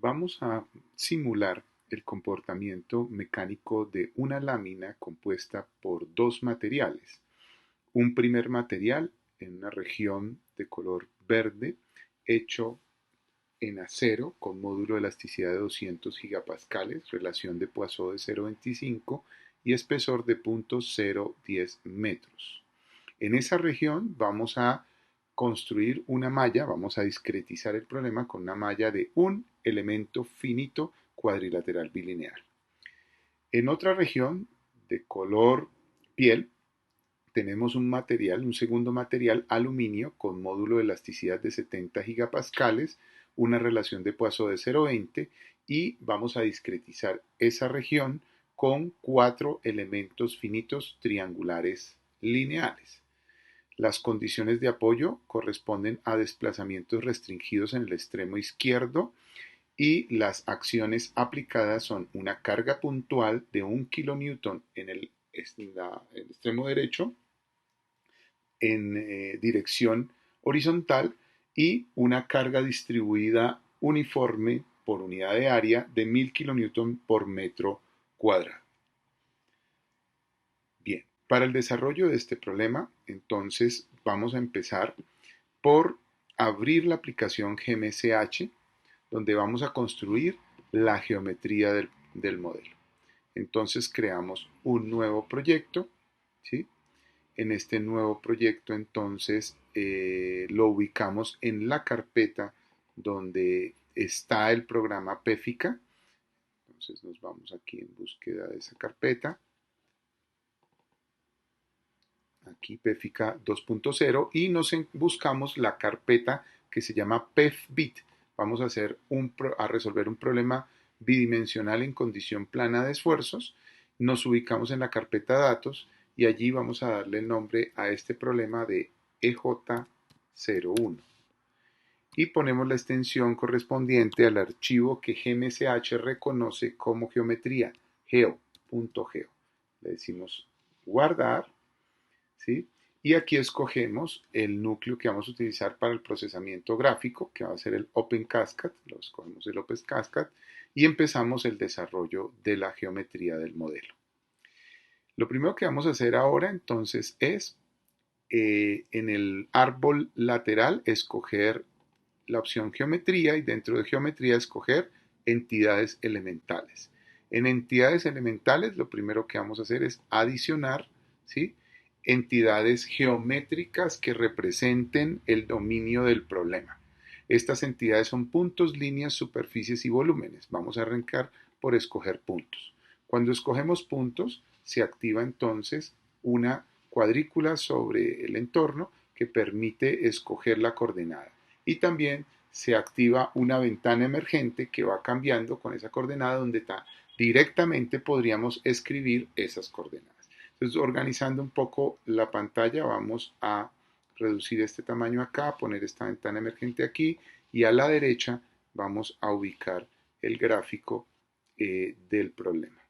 Vamos a simular el comportamiento mecánico de una lámina compuesta por dos materiales. Un primer material en una región de color verde hecho en acero con módulo de elasticidad de 200 gigapascales, relación de Poisson de 0,25 y espesor de 0.010 metros. En esa región vamos a construir una malla, vamos a discretizar el problema con una malla de un elemento finito cuadrilateral bilineal. En otra región de color piel tenemos un segundo material, aluminio, con módulo de elasticidad de 70 gigapascales, una relación de Poisson de 0,20 y vamos a discretizar esa región con cuatro elementos finitos triangulares lineales. Las condiciones de apoyo corresponden a desplazamientos restringidos en el extremo izquierdo y las acciones aplicadas son una carga puntual de 1 kN en el extremo derecho en dirección horizontal y una carga distribuida uniforme por unidad de área de 1000 kN por metro cuadrado. Bien, para el desarrollo de este problema, entonces vamos a empezar por abrir la aplicación GMSH, donde vamos a construir la geometría del modelo. Entonces creamos un nuevo proyecto, ¿sí? En este nuevo proyecto entonces lo ubicamos en la carpeta donde está el programa PEFICA. Entonces nos vamos aquí en búsqueda de esa carpeta. Aquí PEFICA 2.0 y buscamos la carpeta que se llama PEFBIT. Vamos a resolver un problema bidimensional en condición plana de esfuerzos. Nos ubicamos en la carpeta datos y allí vamos a darle el nombre a este problema de EJ01 y ponemos la extensión correspondiente al archivo que GMSH reconoce como geometría, geo.geo. Le decimos guardar, ¿sí? Y aquí escogemos el núcleo que vamos a utilizar para el procesamiento gráfico, que va a ser el OpenCascade, lo escogemos el OpenCascade, y empezamos el desarrollo de la geometría del modelo. Lo primero que vamos a hacer ahora entonces es en el árbol lateral escoger la opción geometría y dentro de geometría escoger entidades elementales. En entidades elementales lo primero que vamos a hacer es adicionar, ¿sí?, entidades geométricas que representen el dominio del problema. Estas entidades son puntos, líneas, superficies y volúmenes. Vamos a arrancar por escoger puntos. Cuando escogemos puntos, se activa entonces una cuadrícula sobre el entorno que permite escoger la coordenada. Y también se activa una ventana emergente que va cambiando con esa coordenada donde directamente podríamos escribir esas coordenadas. Entonces, organizando un poco la pantalla, vamos a reducir este tamaño acá, poner esta ventana emergente aquí y a la derecha vamos a ubicar el gráfico del problema,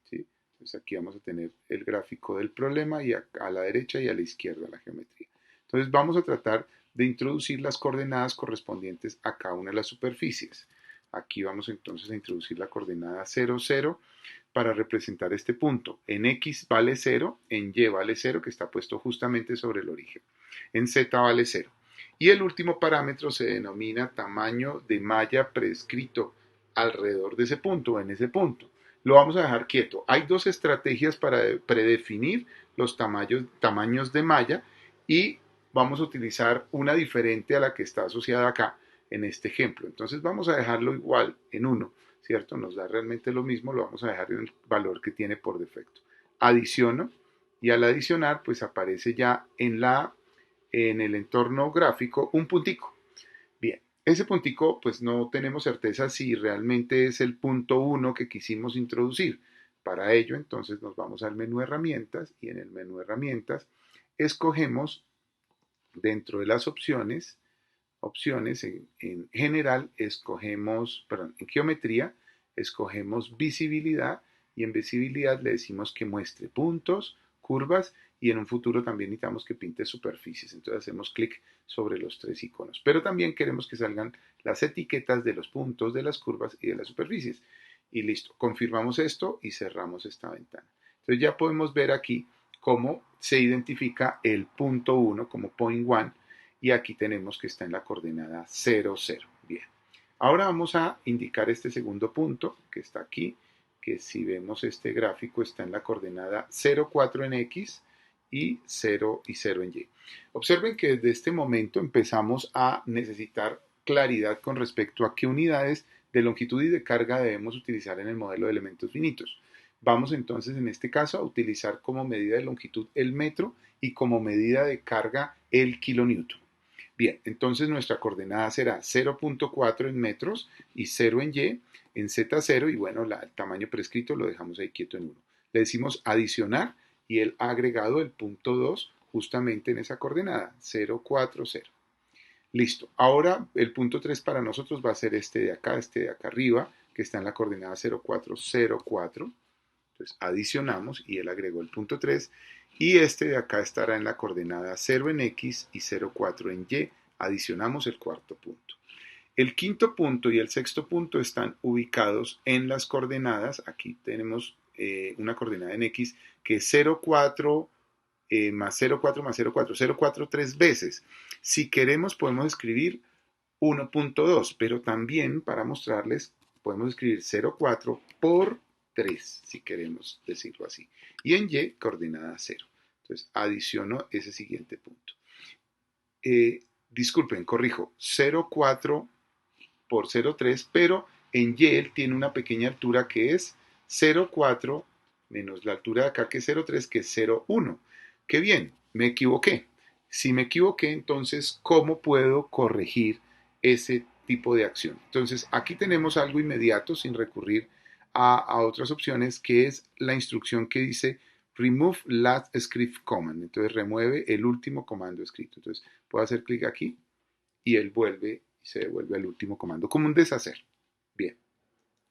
¿sí? Entonces aquí vamos a tener el gráfico del problema y a la derecha y a la izquierda la geometría. Entonces vamos a tratar de introducir las coordenadas correspondientes a cada una de las superficies. Aquí vamos entonces a introducir la coordenada 0, 0 para representar este punto. En X vale 0, en Y vale 0, que está puesto justamente sobre el origen. En Z vale 0. Y el último parámetro se denomina tamaño de malla prescrito alrededor de ese punto, en ese punto. Lo vamos a dejar quieto. Hay dos estrategias para predefinir los tamaños de malla y vamos a utilizar una diferente a la que está asociada acá en este ejemplo. Entonces vamos a dejarlo igual en 1, ¿cierto? Nos da realmente lo mismo, lo vamos a dejar en el valor que tiene por defecto. Adiciono y al adicionar pues aparece ya en el entorno gráfico un puntico. Bien, ese puntico pues no tenemos certeza si realmente es el punto 1 que quisimos introducir. Para ello entonces nos vamos al menú herramientas y en el menú herramientas escogemos dentro de las opciones en general escogemos, perdón, en geometría escogemos visibilidad y en visibilidad le decimos que muestre puntos, curvas y en un futuro también necesitamos que pinte superficies. Entonces hacemos clic sobre los tres iconos. Pero también queremos que salgan las etiquetas de los puntos, de las curvas y de las superficies. Y listo, confirmamos esto y cerramos esta ventana. Entonces ya podemos ver aquí cómo se identifica el punto 1 como point 1 y aquí tenemos que está en la coordenada 0, 0. Bien. Ahora vamos a indicar este segundo punto que está aquí, que si vemos este gráfico está en la coordenada 0, 4 en X y 0 y 0 en Y. Observen que desde este momento empezamos a necesitar claridad con respecto a qué unidades de longitud y de carga debemos utilizar en el modelo de elementos finitos. Vamos entonces en este caso a utilizar como medida de longitud el metro y como medida de carga el kilonewton. Bien, entonces nuestra coordenada será 0.4 en metros y 0 en Y, en Z0 y bueno, el tamaño prescrito lo dejamos ahí quieto en 1. Le decimos adicionar y el agregado el punto 2 justamente en esa coordenada, 0,4,0. Listo. Ahora el punto 3 para nosotros va a ser este de acá arriba, que está en la coordenada 0,4,0,4. Entonces adicionamos y él agregó el punto 3 y este de acá estará en la coordenada 0 en X y 0,4 en Y. Adicionamos el cuarto punto. El quinto punto y el sexto punto están ubicados en las coordenadas. Aquí tenemos una coordenada en X que es 0,4 más 0,4 más 0,4, 0,4 tres veces. Si queremos podemos escribir 1.2, pero también para mostrarles podemos escribir 0,4 por 3, si queremos decirlo así. Y en Y, coordenada 0. Entonces, adiciono ese siguiente punto. Disculpen, corrijo, 0,4 por 0,3, pero en Y él tiene una pequeña altura que es 0,4 menos la altura de acá que es 0,3, que es 0,1. Qué bien, me equivoqué. Si me equivoqué, entonces, ¿cómo puedo corregir ese tipo de acción? Entonces, aquí tenemos algo inmediato sin recurrir a otras opciones, que es la instrucción que dice remove last script command. Entonces, remueve el último comando escrito. Entonces, puedo hacer clic aquí y él vuelve y se devuelve al último comando, como un deshacer. Bien,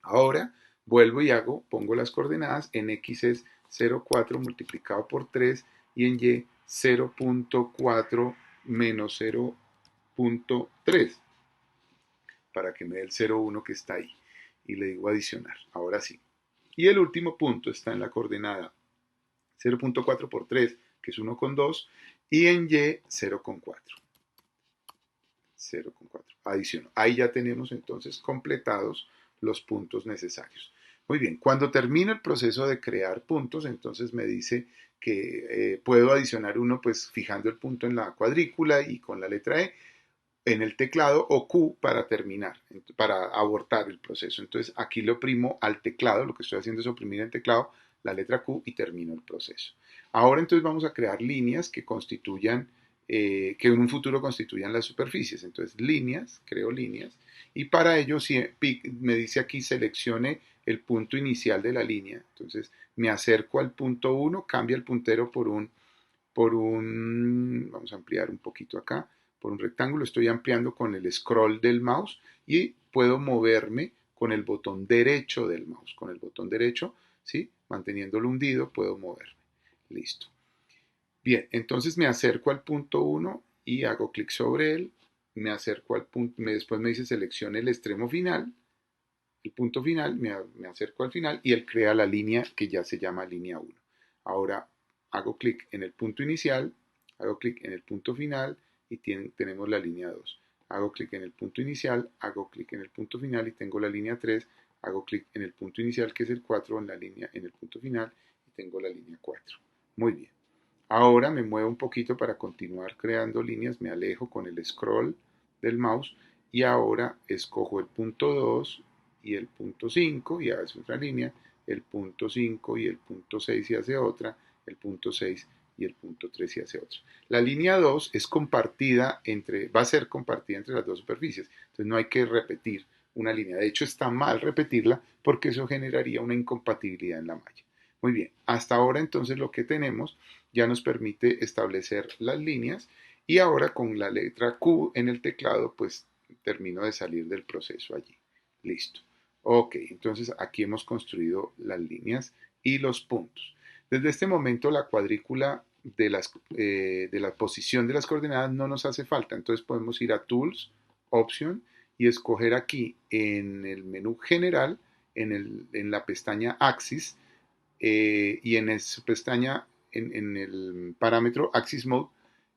ahora vuelvo y pongo las coordenadas. En X es 0,4 multiplicado por 3 y en Y 0.4 menos 0.3 para que me dé el 0,1 que está ahí. Y le digo adicionar. Ahora sí. Y el último punto está en la coordenada 0.4 por 3, que es 1,2, y en Y 0,4. 0,4. Adiciono. Ahí ya tenemos entonces completados los puntos necesarios. Muy bien, cuando termino el proceso de crear puntos, entonces me dice que puedo adicionar uno pues fijando el punto en la cuadrícula y con la letra E en el teclado o Q para terminar, para abortar el proceso. Entonces aquí lo oprimo al teclado, lo que estoy haciendo es oprimir el teclado, la letra Q y termino el proceso. Ahora entonces vamos a crear líneas que constituyan, que en un futuro constituyan las superficies. Entonces líneas, creo líneas y para ello si me dice aquí seleccione el punto inicial de la línea. Entonces me acerco al punto 1, cambia el puntero vamos a ampliar un poquito acá, por un rectángulo, estoy ampliando con el scroll del mouse y puedo moverme con el botón derecho del mouse. Con el botón derecho, ¿sí? Manteniéndolo hundido, puedo moverme. Listo. Bien, entonces me acerco al punto 1 y hago clic sobre él. Me acerco al punto, después me dice seleccione el extremo final, el punto final, me acerco al final y él crea la línea que ya se llama línea 1. Ahora hago clic en el punto inicial, hago clic en el punto final y tenemos la línea 2. Hago clic en el punto inicial, hago clic en el punto final y tengo la línea 3. Hago clic en el punto inicial que es el 4 en el punto final y tengo la línea 4. Muy bien. Ahora me muevo un poquito para continuar creando líneas, me alejo con el scroll del mouse y ahora escojo el punto 2 y el punto 5 y hace otra línea, el punto 5 y el punto 6 y hace otra, el punto 6 y el punto 3 y hace otra. La línea 2 es compartida va a ser compartida entre las dos superficies, entonces no hay que repetir una línea. De hecho está mal repetirla porque eso generaría una incompatibilidad en la malla. Muy bien, hasta ahora entonces lo que tenemos ya nos permite establecer las líneas y ahora con la letra Q en el teclado pues termino de salir del proceso allí. Listo. Ok, entonces aquí hemos construido las líneas y los puntos. Desde este momento la cuadrícula de la posición de las coordenadas no nos hace falta, entonces podemos ir a Tools, Option y escoger aquí en el menú general, en la pestaña Axis y en esa pestaña, en el parámetro Axis Mode,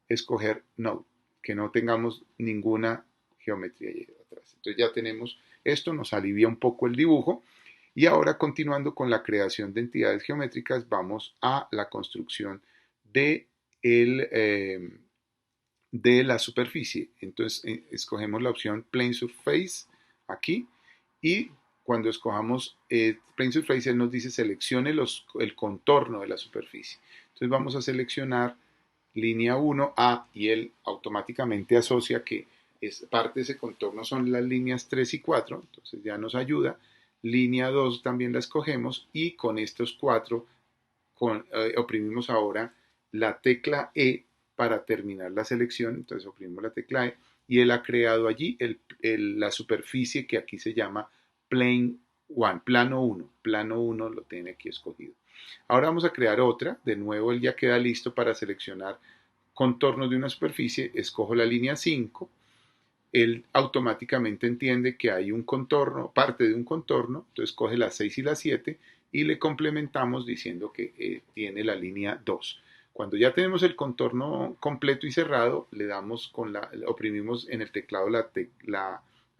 escoger Node, que no tengamos ninguna geometría ahí atrás. Entonces ya tenemos esto, nos alivia un poco el dibujo. Y ahora, continuando con la creación de entidades geométricas, vamos a la construcción de, de la superficie. Entonces escogemos la opción Plane Surface aquí y cuando escojamos Plane Surface, él nos dice seleccione el contorno de la superficie. Entonces vamos a seleccionar línea 1A y él automáticamente asocia que parte de ese contorno son las líneas 3 y 4, entonces ya nos ayuda. Línea 2 también la escogemos y con estos 4 oprimimos ahora la tecla E para terminar la selección, entonces oprimimos la tecla E y él ha creado allí la superficie que aquí se llama Plane 1, plano 1 lo tiene aquí escogido. Ahora vamos a crear otra, de nuevo él ya queda listo para seleccionar contornos de una superficie, escojo la línea 5, él automáticamente entiende que hay un contorno, parte de un contorno, entonces coge las 6 y las 7 y le complementamos diciendo que tiene la línea 2. Cuando ya tenemos el contorno completo y cerrado, le damos oprimimos en el teclado la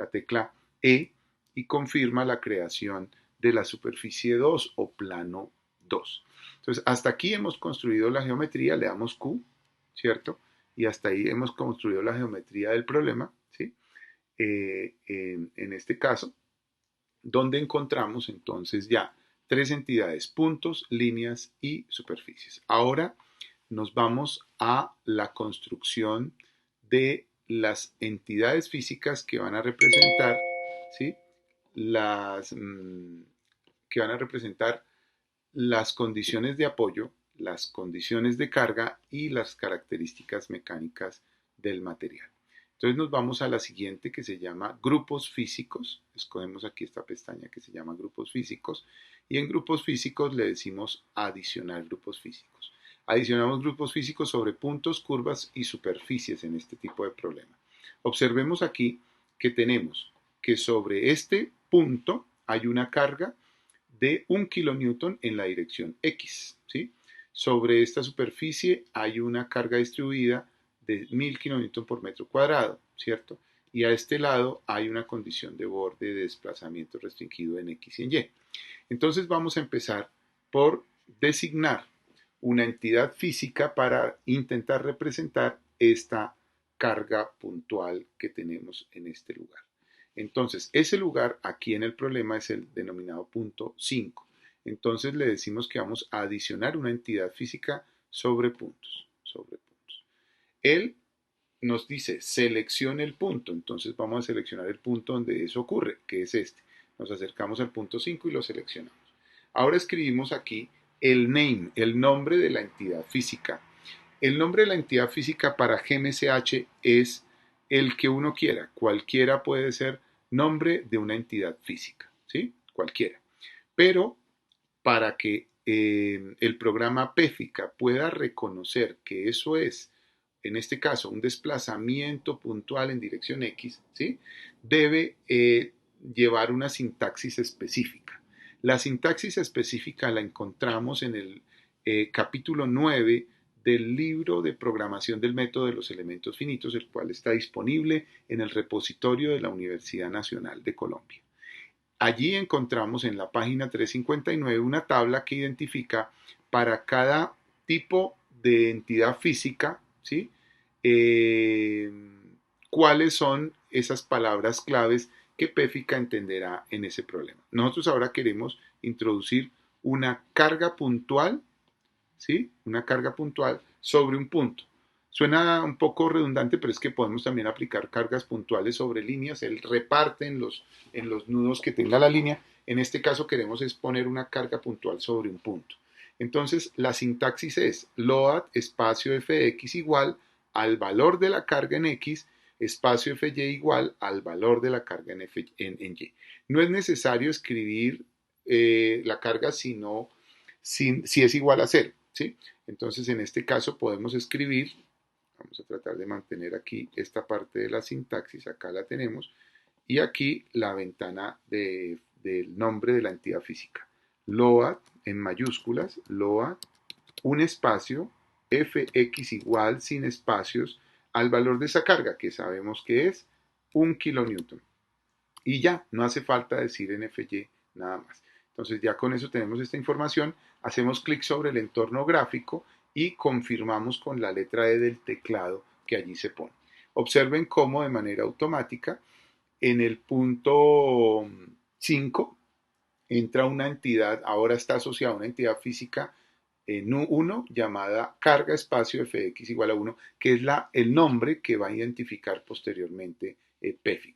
tecla E y confirma la creación de la superficie 2 o plano 2. Entonces, hasta aquí hemos construido la geometría, le damos Q, ¿cierto? Y hasta ahí hemos construido la geometría del problema, ¿sí? En este caso, donde encontramos entonces ya tres entidades, puntos, líneas y superficies. Ahora nos vamos a la construcción de las entidades físicas que van a representar, ¿sí? Que van a representar las condiciones de apoyo, las condiciones de carga y las características mecánicas del material. Entonces nos vamos a la siguiente que se llama grupos físicos. Escogemos aquí esta pestaña que se llama grupos físicos y en grupos físicos le decimos adicionar grupos físicos. Adicionamos grupos físicos sobre puntos, curvas y superficies en este tipo de problema. Observemos aquí que tenemos que sobre este punto hay una carga de 1 kilonewton en la dirección X, ¿sí? Sobre esta superficie hay una carga distribuida de 1000 kilonewton por metro cuadrado, ¿cierto? Y a este lado hay una condición de borde de desplazamiento restringido en X y en Y. Entonces vamos a empezar por designar una entidad física para intentar representar esta carga puntual que tenemos en este lugar. Entonces, ese lugar aquí en el problema es el denominado punto 5. Entonces le decimos que vamos a adicionar una entidad física sobre puntos. Él nos dice seleccione el punto, entonces vamos a seleccionar el punto donde eso ocurre, que es este. Nos acercamos al punto 5 y lo seleccionamos. Ahora escribimos aquí el name, el nombre de la entidad física. El nombre de la entidad física para GMSH es el que uno quiera. Cualquiera puede ser nombre de una entidad física, ¿sí? Cualquiera. Pero para que el programa PEFICA pueda reconocer que eso es, en este caso, un desplazamiento puntual en dirección X, ¿sí? Debe llevar una sintaxis específica. La sintaxis específica la encontramos en el capítulo 9 del libro de programación del método de los elementos finitos, el cual está disponible en el repositorio de la Universidad Nacional de Colombia. Allí encontramos en la página 359 una tabla que identifica para cada tipo de entidad física, ¿sí? Cuáles son esas palabras claves que PEFICA entenderá en ese problema. Nosotros ahora queremos introducir una carga puntual, ¿sí? Una carga puntual sobre un punto. Suena un poco redundante, pero es que podemos también aplicar cargas puntuales sobre líneas. Él reparte en los nudos que tenga la línea. En este caso queremos exponer una carga puntual sobre un punto. Entonces la sintaxis es load espacio fx igual al valor de la carga en x espacio fy igual al valor de la carga en y. No es necesario escribir la carga, sino si es igual a 0, ¿sí? Entonces, en este caso podemos escribir, vamos a tratar de mantener aquí esta parte de la sintaxis, acá la tenemos, y aquí la ventana del nombre de la entidad física. LOAD en mayúsculas, LOAD, un espacio, Fx igual sin espacios al valor de esa carga, que sabemos que es 1 kilonewton. Y ya, no hace falta decir NFY nada más. Entonces ya con eso tenemos esta información, hacemos clic sobre el entorno gráfico y confirmamos con la letra E del teclado que allí se pone. Observen cómo de manera automática en el punto 5 entra una entidad, ahora está asociada a una entidad física en 1 llamada carga espacio Fx igual a 1, que es el nombre que va a identificar posteriormente PFIC.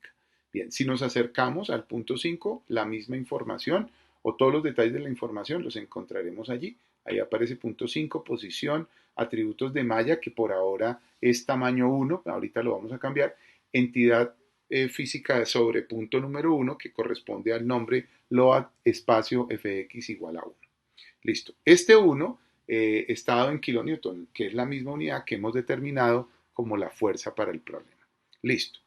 Bien, si nos acercamos al punto 5, la misma información o todos los detalles de la información los encontraremos allí. Ahí aparece punto 5, posición, atributos de malla, que por ahora es tamaño 1, ahorita lo vamos a cambiar, entidad física sobre punto número 1, que corresponde al nombre LOAD espacio Fx igual a 1. Listo. Este 1 está dado en kilonewton, que es la misma unidad que hemos determinado como la fuerza para el problema. Listo.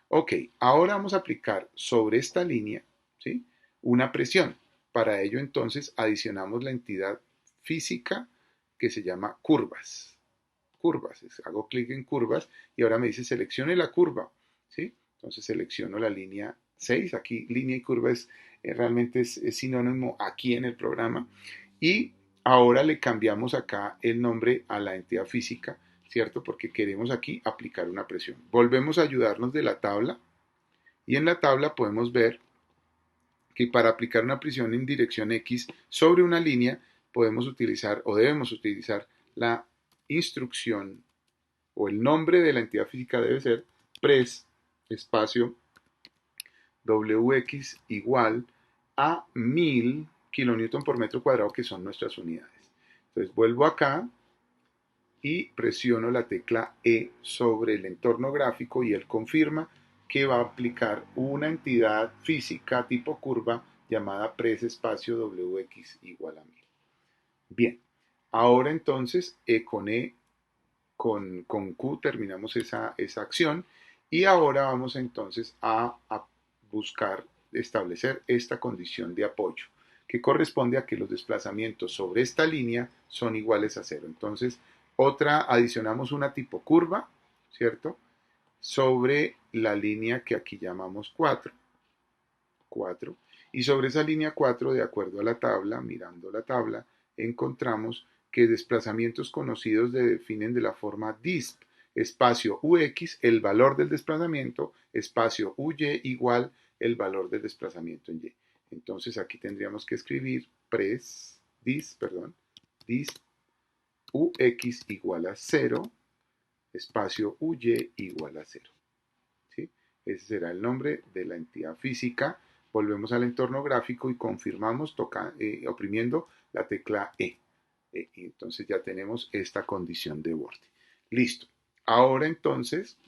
Ok, ahora vamos a aplicar sobre esta línea, ¿sí?, una presión. Para ello entonces adicionamos la entidad física que se llama curvas. Curvas, hago clic en curvas y ahora me dice seleccione la curva, ¿sí? Entonces selecciono la línea 6, aquí línea y curva realmente es sinónimo aquí en el programa, y ahora le cambiamos acá el nombre a la entidad física, ¿cierto? Porque queremos aquí aplicar una presión. Volvemos a ayudarnos de la tabla y en la tabla podemos ver que para aplicar una presión en dirección X sobre una línea podemos utilizar o debemos utilizar la instrucción o el nombre de la entidad física debe ser press espacio Wx igual a 1000 kilonewton por metro cuadrado, que son nuestras unidades. Entonces vuelvo acá y presiono la tecla E sobre el entorno gráfico y él confirma que va a aplicar una entidad física tipo curva llamada press espacio Wx igual a 1000. Bien, ahora entonces con Q terminamos esa acción y ahora vamos entonces a buscar establecer esta condición de apoyo, que corresponde a que los desplazamientos sobre esta línea son iguales a 0. Entonces, adicionamos una tipo curva, ¿cierto?, sobre la línea que aquí llamamos 4. Y sobre esa línea 4, de acuerdo a la tabla, mirando la tabla, encontramos que desplazamientos conocidos se definen de la forma disp, espacio ux, el valor del desplazamiento, espacio uy igual el valor del desplazamiento en y. Entonces aquí tendríamos que escribir disp ux igual a 0, espacio uy igual a 0. ¿Sí? Ese será el nombre de la entidad física. Volvemos al entorno gráfico y confirmamos oprimiendo la tecla E. Y entonces ya tenemos esta condición de borde. Listo. Ahora entonces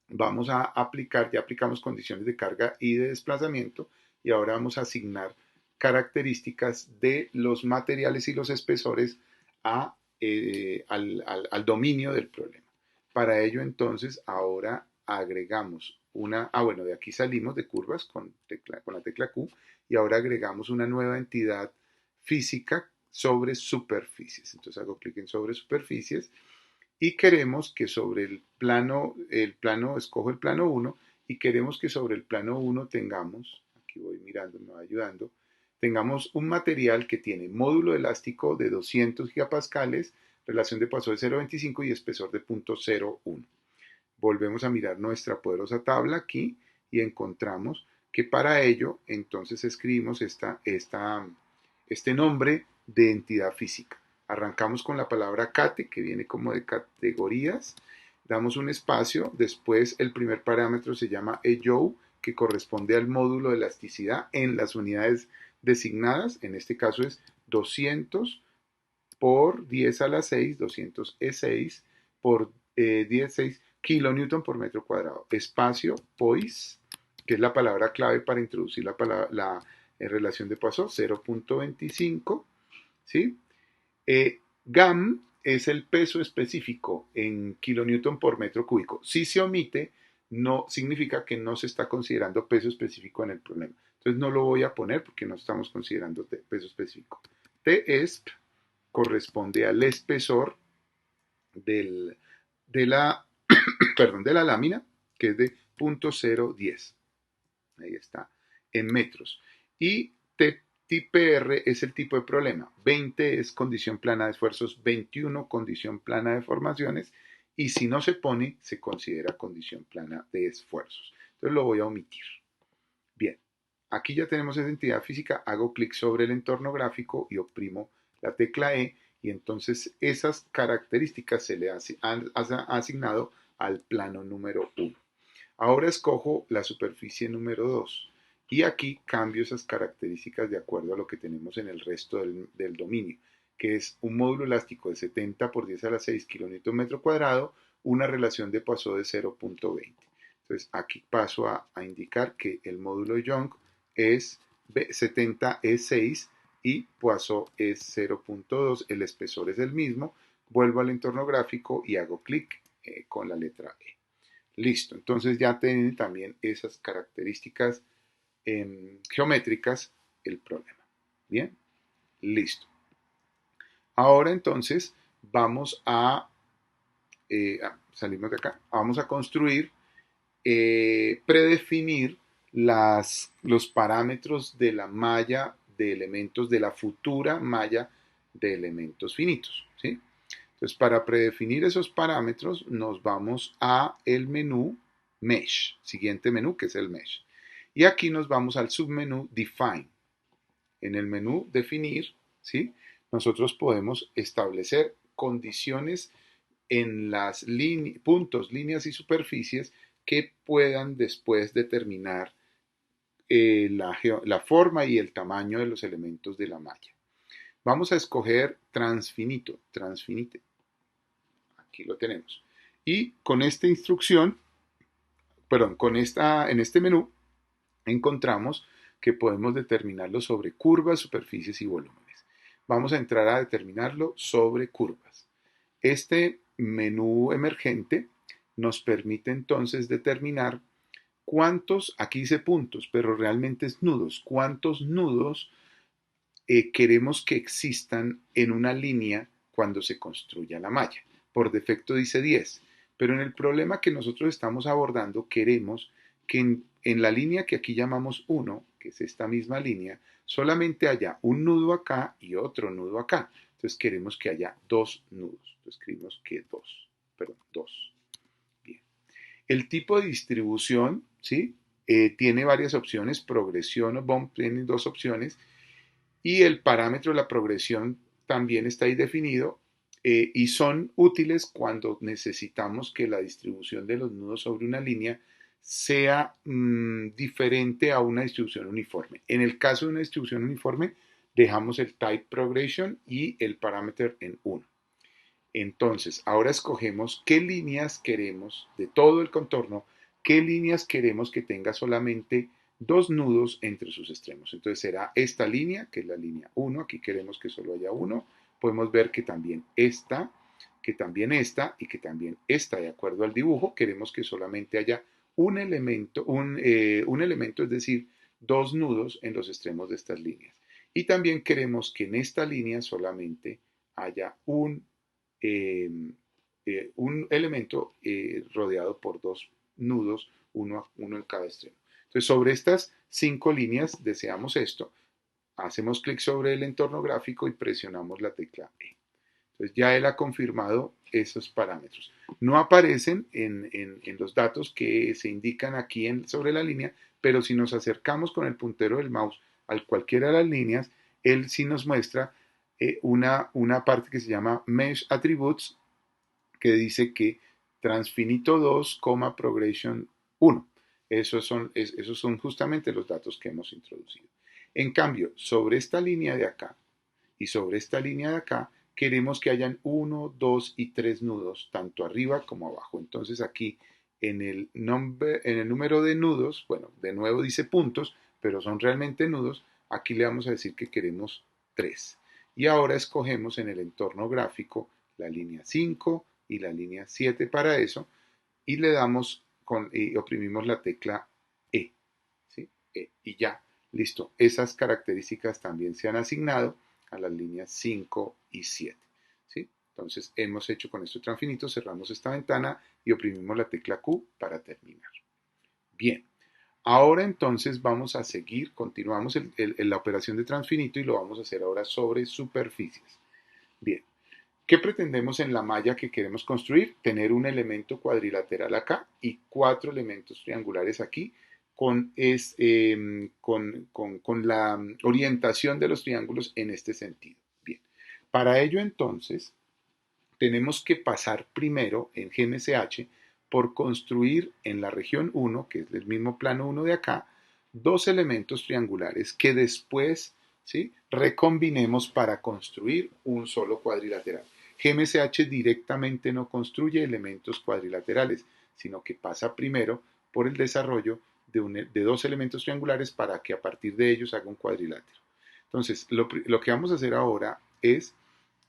vamos a aplicar, ya aplicamos condiciones de carga y de desplazamiento y ahora vamos a asignar características de los materiales y los espesores al dominio del problema. Para ello entonces ahora agregamos bueno, de aquí salimos de curvas con la tecla Q y ahora agregamos una nueva entidad física sobre superficies. Entonces hago clic en sobre superficies y queremos que sobre escojo el plano 1 y queremos que sobre el plano 1 tengamos, aquí voy mirando, me va ayudando, tengamos un material que tiene módulo elástico de 200 gigapascales, relación de Poisson de 0,25 y espesor de 0,01. Volvemos a mirar nuestra poderosa tabla aquí y encontramos que para ello entonces escribimos este nombre de entidad física. Arrancamos con la palabra cate, que viene como de categorías, damos un espacio, después el primer parámetro se llama EJOU, que corresponde al módulo de elasticidad en las unidades designadas, en este caso es 200 por 10 a la 6, 200 E6 por 16 kilonewton por metro cuadrado. Espacio, POIS, que es la palabra clave para introducir la relación de Poisson, 0.25, ¿sí? GAM es el peso específico en kilonewton por metro cúbico. Si se omite, no significa que no se está considerando peso específico en el problema. Entonces no lo voy a poner porque no estamos considerando peso específico. TESP corresponde al espesor de la, de la lámina, que es de 0.010. Ahí está, en metros. Y TPR es el tipo de problema. 20 es condición plana de esfuerzos, 21 condición plana de formaciones, y si no se pone, se considera condición plana de esfuerzos. Entonces lo voy a omitir. Bien, aquí ya tenemos esa entidad física, hago clic sobre el entorno gráfico y oprimo la tecla E, y entonces esas características se le han asignado al plano número 1. Ahora escojo la superficie número 2 y aquí cambio esas características de acuerdo a lo que tenemos en el resto del dominio, que es un módulo elástico de 70 por 10 a la 6 kilonewton metro cuadrado, una relación de Poisson de 0.20. Entonces aquí paso a indicar que el módulo Young es 70 es 6 y Poisson es 0.2, el espesor es el mismo, vuelvo al entorno gráfico y hago clic con la letra E. Listo, entonces ya tiene también esas características geométricas el problema. Bien, listo. Ahora entonces vamos salimos de acá, vamos a construir, predefinir los parámetros de la malla de elementos, de la futura malla de elementos finitos, ¿sí? Entonces, para predefinir esos parámetros, nos vamos a el menú Mesh, siguiente menú que es el Mesh. Y aquí nos vamos al submenú Define. En el menú Definir, ¿sí? Nosotros podemos establecer condiciones en las puntos, líneas y superficies que puedan después determinar la forma y el tamaño de los elementos de la malla. Vamos a escoger transfinito, transfinite. Aquí lo tenemos. Y con esta instrucción, perdón, en este menú encontramos que podemos determinarlo sobre curvas, superficies y volúmenes. Vamos a entrar a determinarlo sobre curvas. Este menú emergente nos permite entonces determinar cuántos, aquí dice puntos, pero realmente es nudos, cuántos nudos queremos que existan en una línea cuando se construya la malla. Por defecto dice 10, pero en el problema que nosotros estamos abordando queremos que en la línea que aquí llamamos 1, que es esta misma línea, solamente haya un nudo acá y otro nudo acá. Entonces queremos que haya dos nudos. Entonces escribimos que 2, perdón, 2. Bien. El tipo de distribución, ¿sí? Tiene varias opciones, progresión o bump tiene dos opciones, y el parámetro de la progresión también está ahí definido, y son útiles cuando necesitamos que la distribución de los nudos sobre una línea sea diferente a una distribución uniforme. En el caso de una distribución uniforme, dejamos el type progression y el parámetro en 1. Entonces, ahora escogemos qué líneas queremos de todo el contorno, qué líneas queremos que tenga solamente dos nudos entre sus extremos. Entonces será esta línea, que es la línea 1, aquí queremos que solo haya uno. Podemos ver que también esta, que también esta y que también esta, de acuerdo al dibujo, queremos que solamente haya un elemento, es decir, dos nudos en los extremos de estas líneas. Y también queremos que en esta línea solamente haya eh, un elemento rodeado por dos nudos, uno en cada extremo. Entonces, sobre estas 5 líneas deseamos esto. Hacemos clic sobre el entorno gráfico y presionamos la tecla E. Entonces, ya él ha confirmado esos parámetros. No aparecen en los datos que se indican aquí sobre la línea, pero si nos acercamos con el puntero del mouse a cualquiera de las líneas, él sí nos muestra una parte que se llama Mesh Attributes, que dice que transfinito 2, progression 1. Esos son justamente los datos que hemos introducido. En cambio, sobre esta línea de acá y sobre esta línea de acá, queremos que hayan 1, 2 y 3 nudos, tanto arriba como abajo. Entonces aquí en el número de nudos, bueno, de nuevo dice puntos, pero son realmente nudos, aquí le vamos a decir que queremos 3. Y ahora escogemos en el entorno gráfico la línea 5 y la línea 7 para eso y le damos y oprimimos la tecla E, ¿sí? Y ya, listo. Esas características también se han asignado a las líneas 5 y 7, ¿sí? Entonces hemos hecho con esto Transfinito, cerramos esta ventana y oprimimos la tecla Q para terminar. Bien, ahora entonces vamos a seguir, continuamos la operación de Transfinito y lo vamos a hacer ahora sobre superficies. Bien, ¿qué pretendemos en la malla que queremos construir? Tener un elemento cuadrilateral acá y 4 elementos triangulares aquí con la orientación de los triángulos en este sentido. Bien, para ello entonces tenemos que pasar primero en GMSH por construir en la región 1, que es el mismo plano 1 de acá, dos elementos triangulares que después, ¿sí?, recombinemos para construir un solo cuadrilateral. GMSH directamente no construye elementos cuadrilaterales, sino que pasa primero por el desarrollo de dos elementos triangulares para que a partir de ellos haga un cuadrilátero. Entonces, lo que vamos a hacer ahora es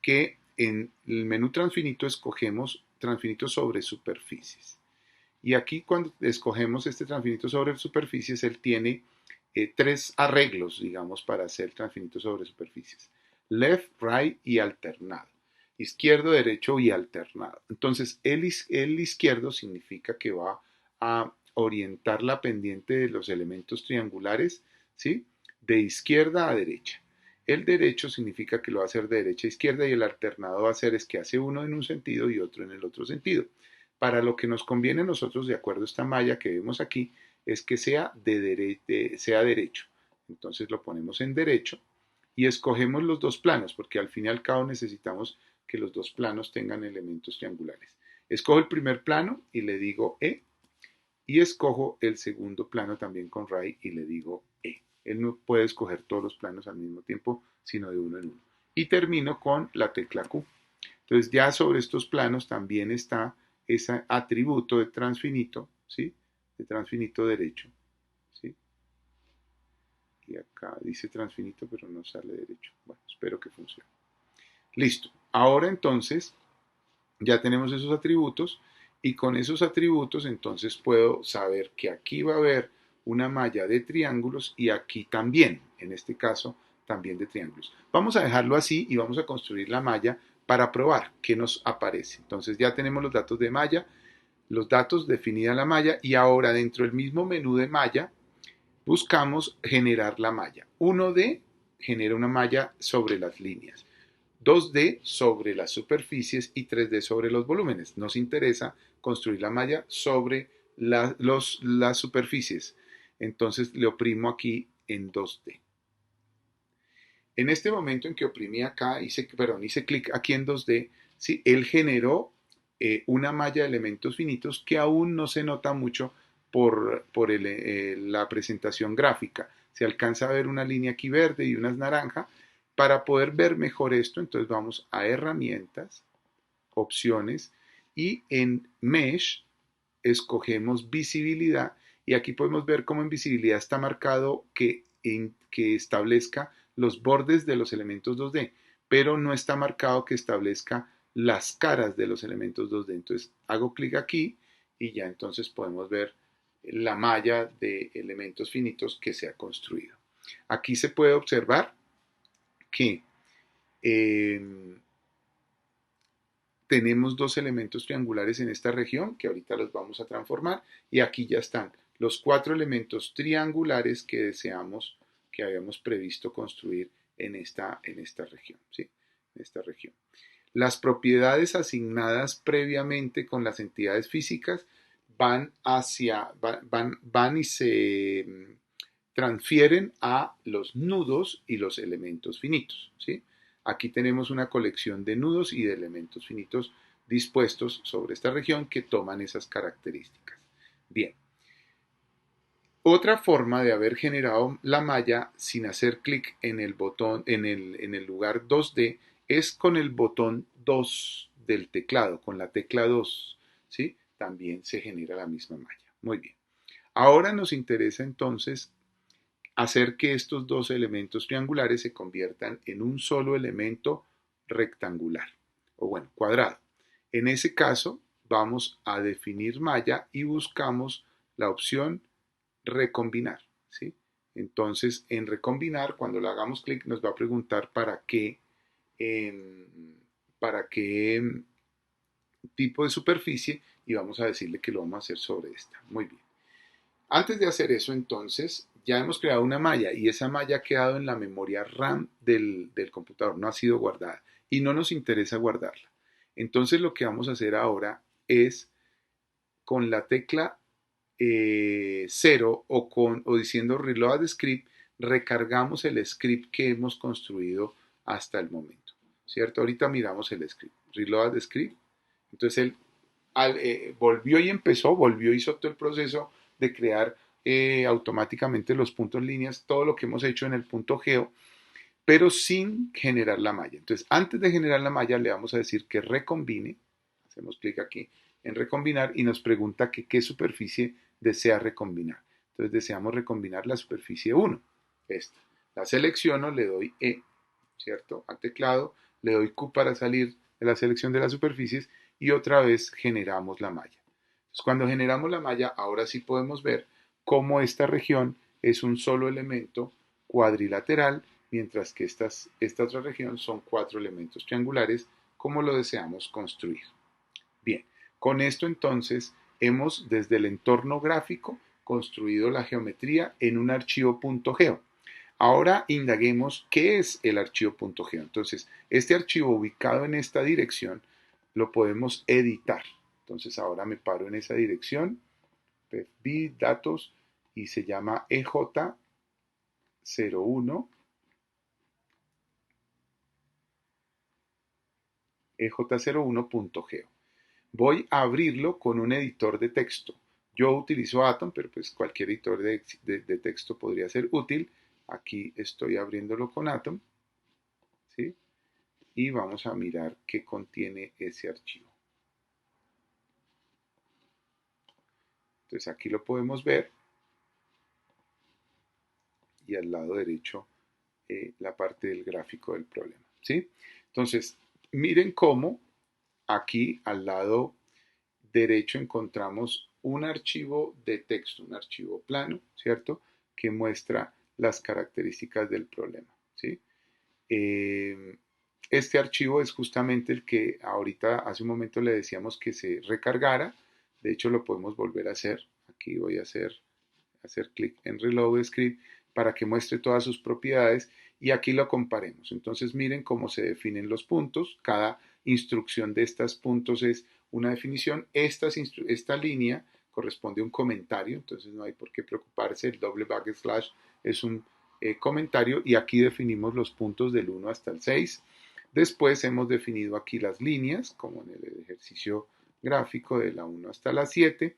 que en el menú Transfinito escogemos Transfinito sobre superficies. Y aquí cuando escogemos este Transfinito sobre superficies, él tiene tres arreglos, digamos, para hacer Transfinito sobre superficies. Left, right y alternado. Izquierdo, derecho y alternado. Entonces, el izquierdo significa que va a orientar la pendiente de los elementos triangulares, ¿sí?, de izquierda a derecha. El derecho significa que lo va a hacer de derecha a izquierda y el alternado va a hacer es que hace uno en un sentido y otro en el otro sentido. Para lo que nos conviene a nosotros, de acuerdo a esta malla que vemos aquí, es que sea, sea derecho. Entonces lo ponemos en derecho y escogemos los dos planos, porque al fin y al cabo necesitamos que los dos planos tengan elementos triangulares. Escojo el primer plano y le digo E, y escojo el segundo plano también con Ray y le digo E. Él no puede escoger todos los planos al mismo tiempo, sino de uno en uno. Y termino con la tecla Q. Entonces ya sobre estos planos también está ese atributo de transfinito, ¿sí?, de transfinito derecho, ¿sí? Y acá dice transfinito, pero no sale derecho. Bueno, espero que funcione. Listo. Ahora entonces ya tenemos esos atributos y con esos atributos entonces puedo saber que aquí va a haber una malla de triángulos y aquí también, en este caso, también de triángulos. Vamos a dejarlo así y vamos a construir la malla para probar qué nos aparece. Entonces ya tenemos los datos de malla, los datos definida la malla y ahora dentro del mismo menú de malla buscamos generar la malla. 1D genera una malla sobre las líneas. 2D sobre las superficies y 3D sobre los volúmenes. Nos interesa construir la malla sobre las superficies. Entonces le oprimo aquí en 2D. En este momento en que oprimí acá, hice clic aquí en 2D, ¿sí?, él generó una malla de elementos finitos que aún no se nota mucho por la presentación gráfica. Se alcanza a ver una línea aquí verde y unas naranja. Para poder ver mejor esto, entonces vamos a herramientas, opciones y en Mesh escogemos visibilidad y aquí podemos ver cómo en visibilidad está marcado que establezca los bordes de los elementos 2D, pero no está marcado que establezca las caras de los elementos 2D. Entonces hago clic aquí y ya entonces podemos ver la malla de elementos finitos que se ha construido. Aquí se puede observar que tenemos dos elementos triangulares en esta región que ahorita los vamos a transformar y aquí ya están los 4 elementos triangulares que deseamos, que habíamos previsto construir en esta región, ¿sí?, en esta región. Las propiedades asignadas previamente con las entidades físicas van y se transfieren a los nudos y los elementos finitos, ¿sí? Aquí tenemos una colección de nudos y de elementos finitos dispuestos sobre esta región que toman esas características. Bien. Otra forma de haber generado la malla sin hacer clic en el botón, en el lugar 2D, es con el botón 2 del teclado, con la tecla 2, ¿sí? También se genera la misma malla. Muy bien. Ahora nos interesa entonces hacer que estos dos elementos triangulares se conviertan en un solo elemento rectangular, o bueno, cuadrado. En ese caso, vamos a definir malla y buscamos la opción recombinar, ¿sí? Entonces, en recombinar, cuando le hagamos clic, nos va a preguntar para qué tipo de superficie y vamos a decirle que lo vamos a hacer sobre esta. Muy bien. Antes de hacer eso, entonces, ya hemos creado una malla y esa malla ha quedado en la memoria RAM del computador, no ha sido guardada y no nos interesa guardarla. Entonces, lo que vamos a hacer ahora es con la tecla 0 o diciendo reload script, recargamos el script que hemos construido hasta el momento, ¿cierto? Ahorita miramos el script, reload script, entonces él volvió y hizo todo el proceso de crear automáticamente los puntos líneas, todo lo que hemos hecho en el punto geo, pero sin generar la malla. Entonces, antes de generar la malla, le vamos a decir que recombine, hacemos clic aquí en recombinar y nos pregunta que qué superficie desea recombinar. Entonces, deseamos recombinar la superficie 1, esta. La selecciono, le doy E, ¿cierto? Al teclado, le doy Q para salir de la selección de las superficies y otra vez generamos la malla. Entonces, cuando generamos la malla, ahora sí podemos ver cómo esta región es un solo elemento cuadrilateral, mientras que esta otra región son 4 elementos triangulares, como lo deseamos construir. Bien, con esto entonces hemos desde el entorno gráfico construido la geometría en un archivo .geo. Ahora indaguemos qué es el archivo .geo. Entonces, este archivo ubicado en esta dirección lo podemos editar. Entonces, ahora me paro en esa dirección, pfbit, datos, y se llama EJ01, EJ01.geo. Voy a abrirlo con un editor de texto. Yo utilizo Atom, pero pues cualquier editor de texto podría ser útil. Aquí estoy abriéndolo con Atom, ¿sí? Y vamos a mirar qué contiene ese archivo. Entonces aquí lo podemos ver y al lado derecho la parte del gráfico del problema, ¿sí? Entonces, miren cómo aquí al lado derecho encontramos un archivo de texto, un archivo plano, ¿cierto? Que muestra las características del problema, ¿sí? Este archivo es justamente el que ahorita hace un momento le decíamos que se recargara. De hecho, lo podemos volver a hacer. Aquí voy a hacer clic en Reload Script para que muestre todas sus propiedades y aquí lo comparemos. Entonces miren cómo se definen los puntos. Cada instrucción de estos puntos es una definición. Esta línea corresponde a un comentario, entonces no hay por qué preocuparse. El doble backslash es un comentario y aquí definimos los puntos del 1 hasta el 6. Después hemos definido aquí las líneas, como en el ejercicio gráfico de la 1 hasta la 7.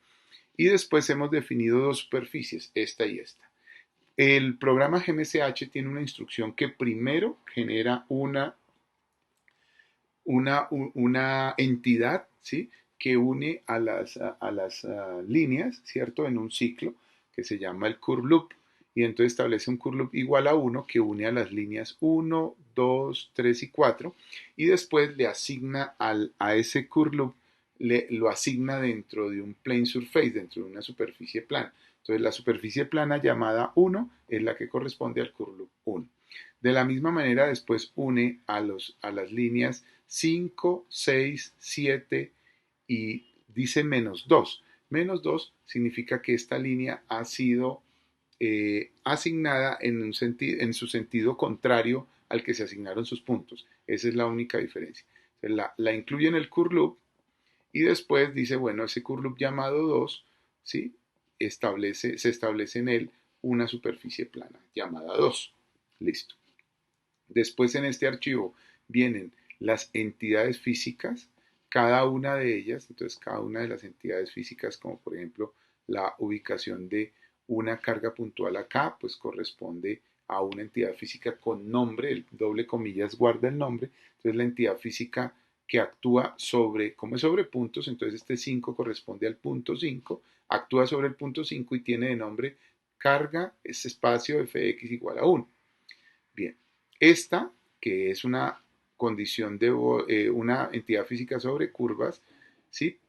Y después hemos definido dos superficies, esta y esta. El programa GMSH tiene una instrucción que primero genera una entidad, ¿sí? Que une a las líneas, ¿cierto? En un ciclo que se llama el curve loop. Y entonces establece un curve loop igual a 1 que une a las líneas 1, 2, 3 y 4. Y después le asigna a ese curve loop, lo asigna dentro de un plane surface, dentro de una superficie plana. Entonces la superficie plana llamada 1 es la que corresponde al curve loop 1. De la misma manera después une a las líneas 5, 6, 7 y dice menos 2. Menos 2 significa que esta línea ha sido asignada en su sentido contrario al que se asignaron sus puntos. Esa es la única diferencia. La incluye en el curve loop y después dice, bueno, ese curve loop llamado 2, ¿sí? Se establece en él una superficie plana llamada 2. Listo. Después en este archivo vienen las entidades físicas, cada una de ellas, entonces cada una de las entidades físicas, como por ejemplo la ubicación de una carga puntual acá, pues corresponde a una entidad física con nombre, el doble comillas guarda el nombre, entonces la entidad física que actúa sobre, como es sobre puntos, entonces este 5 corresponde al punto 5, actúa sobre el punto 5 y tiene de nombre carga es espacio fx igual a 1. Bien, esta, que es una condición de una entidad física sobre curvas, ¿sí?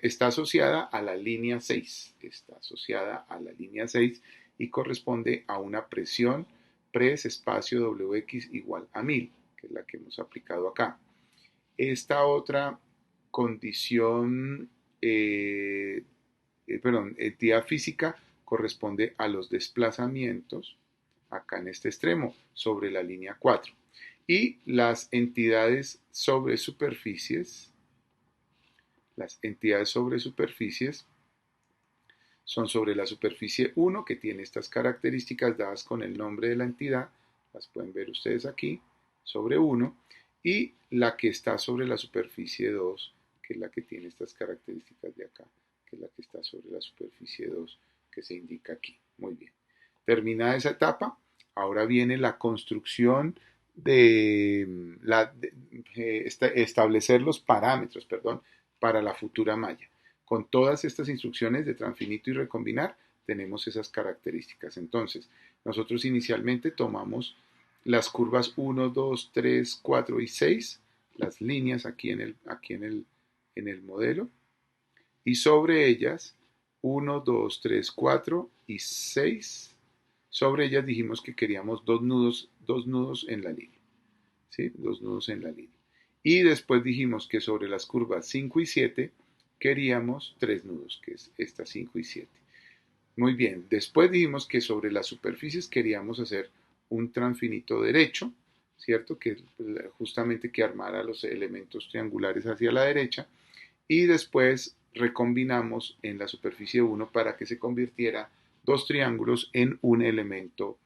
Está asociada a la línea 6, está asociada a la línea 6 y corresponde a una presión pres espacio Wx igual a 1000, que es la que hemos aplicado acá. Esta otra condición, entidad física corresponde a los desplazamientos acá en este extremo sobre la línea 4. Y las entidades sobre superficies, son sobre la superficie 1, que tiene estas características dadas con el nombre de la entidad, las pueden ver ustedes aquí, sobre 1, y la que está sobre la superficie 2, que es la que tiene estas características de acá, que es la que está sobre la superficie 2, que se indica aquí. Muy bien. Terminada esa etapa, ahora viene la construcción de establecer los parámetros, para la futura malla. Con todas estas instrucciones de transfinito y recombinar, tenemos esas características. Entonces, nosotros inicialmente tomamos las curvas 1, 2, 3, 4 y 6, las líneas aquí en el modelo, y sobre ellas 1, 2, 3, 4 y 6, sobre ellas dijimos que queríamos dos nudos en la línea, ¿sí? Dos nudos en la línea. Y después dijimos que sobre las curvas 5 y 7 queríamos 3 nudos, que es esta 5 y 7. Muy bien, después dijimos que sobre las superficies queríamos hacer un transfinito derecho, ¿cierto? Que justamente que armara los elementos triangulares hacia la derecha. Y después recombinamos en la superficie 1 para que se convirtiera dos triángulos en un elemento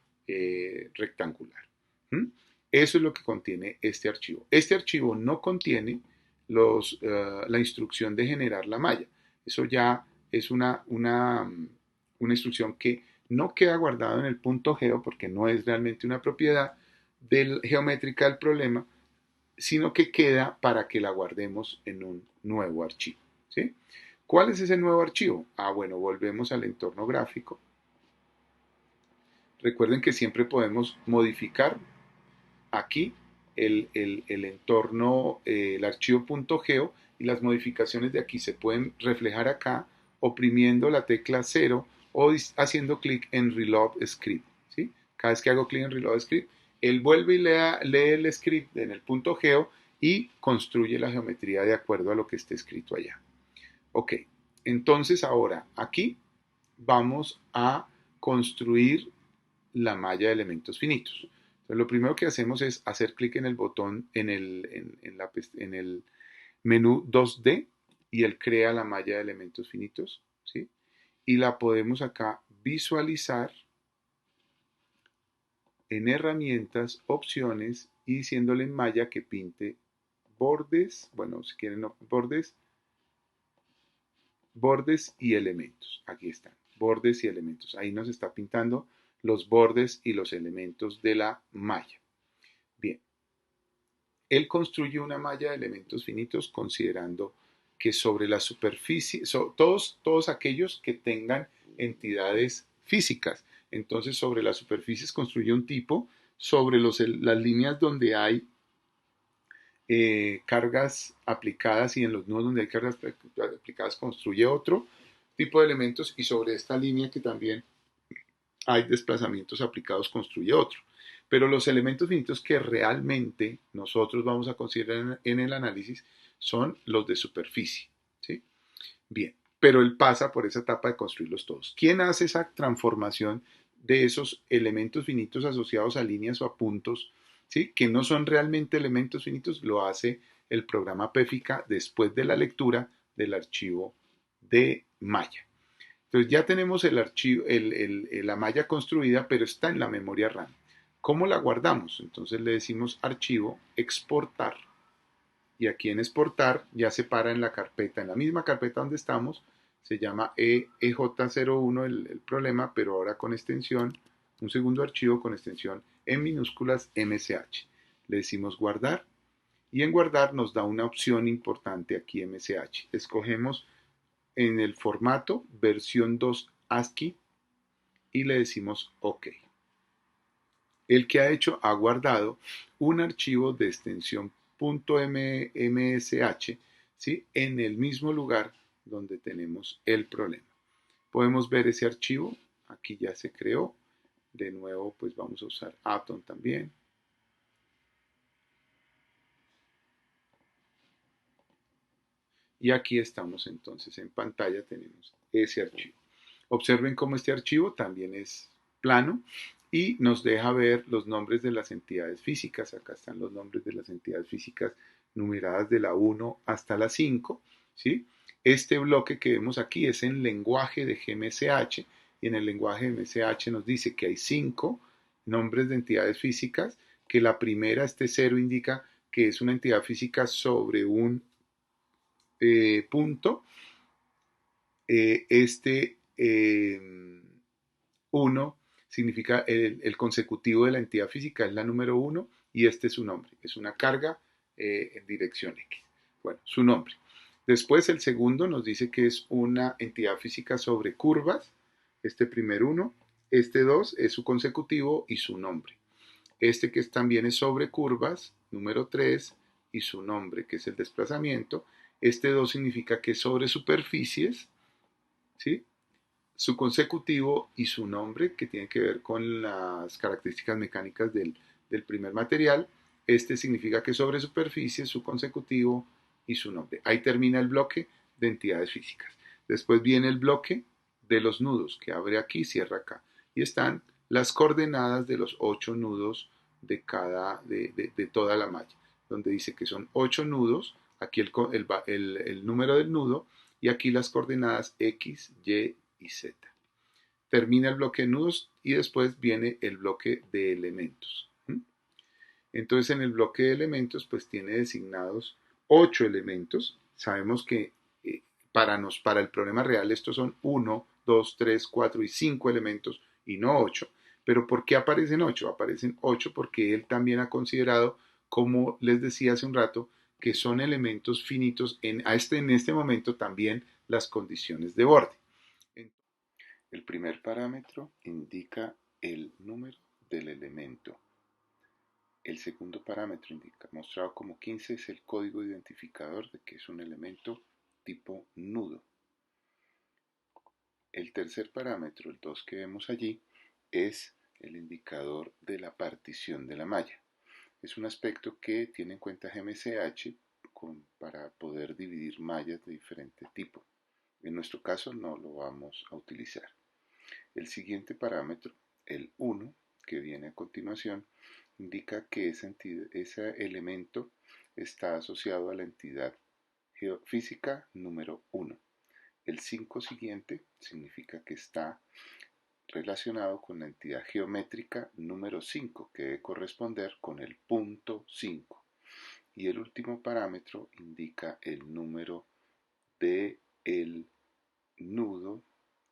rectangular. ¿Mm? Eso es lo que contiene este archivo. Este archivo no contiene la instrucción de generar la malla. Eso ya es una instrucción que no queda guardada en el punto geo porque no es realmente una propiedad geométrica del problema, sino que queda para que la guardemos en un nuevo archivo, ¿sí? ¿Cuál es ese nuevo archivo? Bueno, volvemos al entorno gráfico. Recuerden que siempre podemos modificar aquí el entorno, el archivo .geo, y las modificaciones de aquí se pueden reflejar acá oprimiendo la tecla 0 o haciendo clic en Reload Script, ¿sí? Cada vez que hago clic en Reload Script, él vuelve y lee el script en el .geo y construye la geometría de acuerdo a lo que esté escrito allá. Ok, entonces ahora aquí vamos a construir la malla de elementos finitos. Entonces, lo primero que hacemos es hacer clic en el botón, en el menú 2D, y él crea la malla de elementos finitos, ¿sí? Y la podemos acá visualizar en herramientas, opciones, y diciéndole en malla que pinte bordes, bueno, si quieren no, bordes y elementos. Aquí están, bordes y elementos. Ahí nos está pintando los bordes y los elementos de la malla. Bien, él construye una malla de elementos finitos considerando que sobre la superficie, todos aquellos que tengan entidades físicas. Entonces, sobre las superficies construye un tipo, sobre las líneas donde hay cargas aplicadas y en los nudos donde hay cargas aplicadas construye otro tipo de elementos, y sobre esta línea que también hay desplazamientos aplicados construye otro. Pero los elementos finitos que realmente nosotros vamos a considerar en el análisis son los de superficie, ¿sí? Bien, pero él pasa por esa etapa de construirlos todos. ¿Quién hace esa transformación de esos elementos finitos asociados a líneas o a puntos, ¿sí? Que no son realmente elementos finitos? Lo hace el programa PEFICA después de la lectura del archivo de malla. Entonces ya tenemos el archivo, la malla construida, pero está en la memoria RAM. ¿Cómo la guardamos? Entonces le decimos archivo, exportar. Y aquí en exportar ya se para en la carpeta, en la misma carpeta donde estamos, se llama EJ01 el problema, pero ahora con extensión, un segundo archivo con extensión en minúsculas MSH. Le decimos guardar, y en guardar nos da una opción importante aquí MSH. Escogemos en el formato versión 2 ASCII y le decimos OK. El que ha guardado un archivo de extensión .msh, ¿sí? En el mismo lugar donde tenemos el problema. Podemos ver ese archivo, aquí ya se creó. De nuevo, pues vamos a usar Atom también. Y aquí estamos entonces en pantalla, tenemos ese archivo. Observen cómo este archivo también es plano y nos deja ver los nombres de las entidades físicas. Acá están los nombres de las entidades físicas numeradas de la 1 hasta la 5, ¿sí? Este bloque que vemos aquí es en lenguaje de GMSH y en el lenguaje de GMSH nos dice que hay 5 nombres de entidades físicas, que la primera, este 0, indica que es una entidad física sobre un punto. Este 1 significa el consecutivo de la entidad física, es la número 1 y este es su nombre, es una carga en dirección X. Bueno, su nombre. Después el segundo nos dice que es una entidad física sobre curvas, este primer 1, este 2 es su consecutivo y su nombre. Este que también es sobre curvas, número 3, y su nombre, que es el desplazamiento. Este 2 significa que es sobre superficies, ¿sí? Su consecutivo y su nombre, que tiene que ver con las características mecánicas del primer material. Este significa que sobre superficie, su consecutivo y su nombre. Ahí termina el bloque de entidades físicas. Después viene el bloque de los nudos, que abre aquí y cierra acá. Y están las coordenadas de los 8 nudos de toda la malla, donde dice que son 8 nudos, aquí el número del nudo, y aquí las coordenadas X, Y y Z. Termina el bloque de nudos y después viene el bloque de elementos. Entonces en el bloque de elementos pues tiene designados 8 elementos. Sabemos que para el problema real estos son 1, 2, 3, 4 y 5 elementos y no 8. Pero ¿por qué aparecen 8? Aparecen 8 porque él también ha considerado, como les decía hace un rato, que son elementos finitos en este momento también las condiciones de borde. El primer parámetro indica el número del elemento. El segundo parámetro mostrado como 15 es el código identificador de que es un elemento tipo nudo. El tercer parámetro, el 2 que vemos allí, es el indicador de la partición de la malla. Es un aspecto que tiene en cuenta GMSH para poder dividir mallas de diferente tipo. En nuestro caso no lo vamos a utilizar. El siguiente parámetro, el 1, que viene a continuación, indica que ese elemento está asociado a la entidad geofísica número 1. El 5 siguiente significa que está relacionado con la entidad geométrica número 5, que debe corresponder con el punto 5. Y el último parámetro indica el número del nudo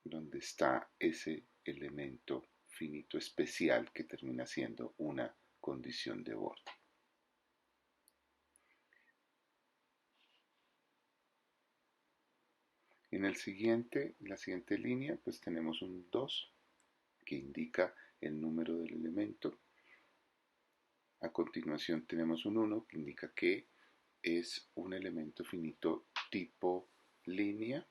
donde está ese elemento finito especial que termina siendo una condición de borde. En la siguiente línea, pues tenemos un 2 que indica el número del elemento. A continuación tenemos un 1 que indica que es un elemento finito tipo línea,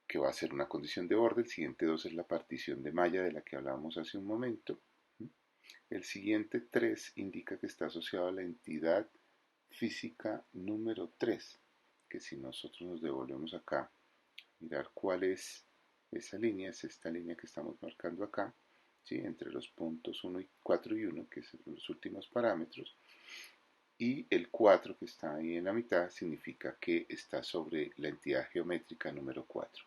que va a ser una condición de borde. El siguiente 2 es la partición de malla de la que hablábamos hace un momento. El siguiente 3 indica que está asociado a la entidad física número 3, que si nosotros nos devolvemos acá, mirar cuál es esa línea, es esta línea que estamos marcando acá, ¿sí? Entre los puntos 1 y 4 y 1, que son los últimos parámetros, y el 4 que está ahí en la mitad significa que está sobre la entidad geométrica número 4.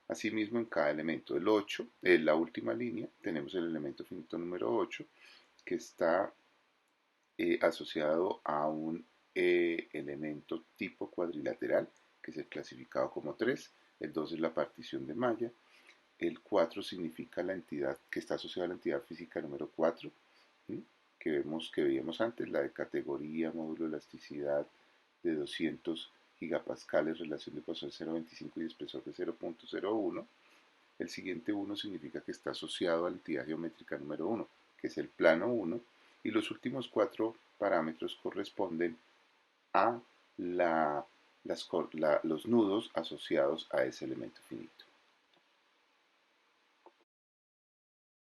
Asimismo, en cada elemento, el 8, en la última línea, tenemos el elemento finito número 8, que está asociado a un elemento tipo cuadrilateral, que es el clasificado como 3. El 2 es la partición de malla. El 4 significa la entidad que está asociada a la entidad física número 4, ¿sí? que veíamos antes, la de categoría, módulo de elasticidad de 200 gigapascales, relación de ecuación 0.25 y espesor de 0.01. el siguiente 1 significa que está asociado a la entidad geométrica número 1, que es el plano 1, y los últimos 4 parámetros corresponden a los nudos asociados a ese elemento finito.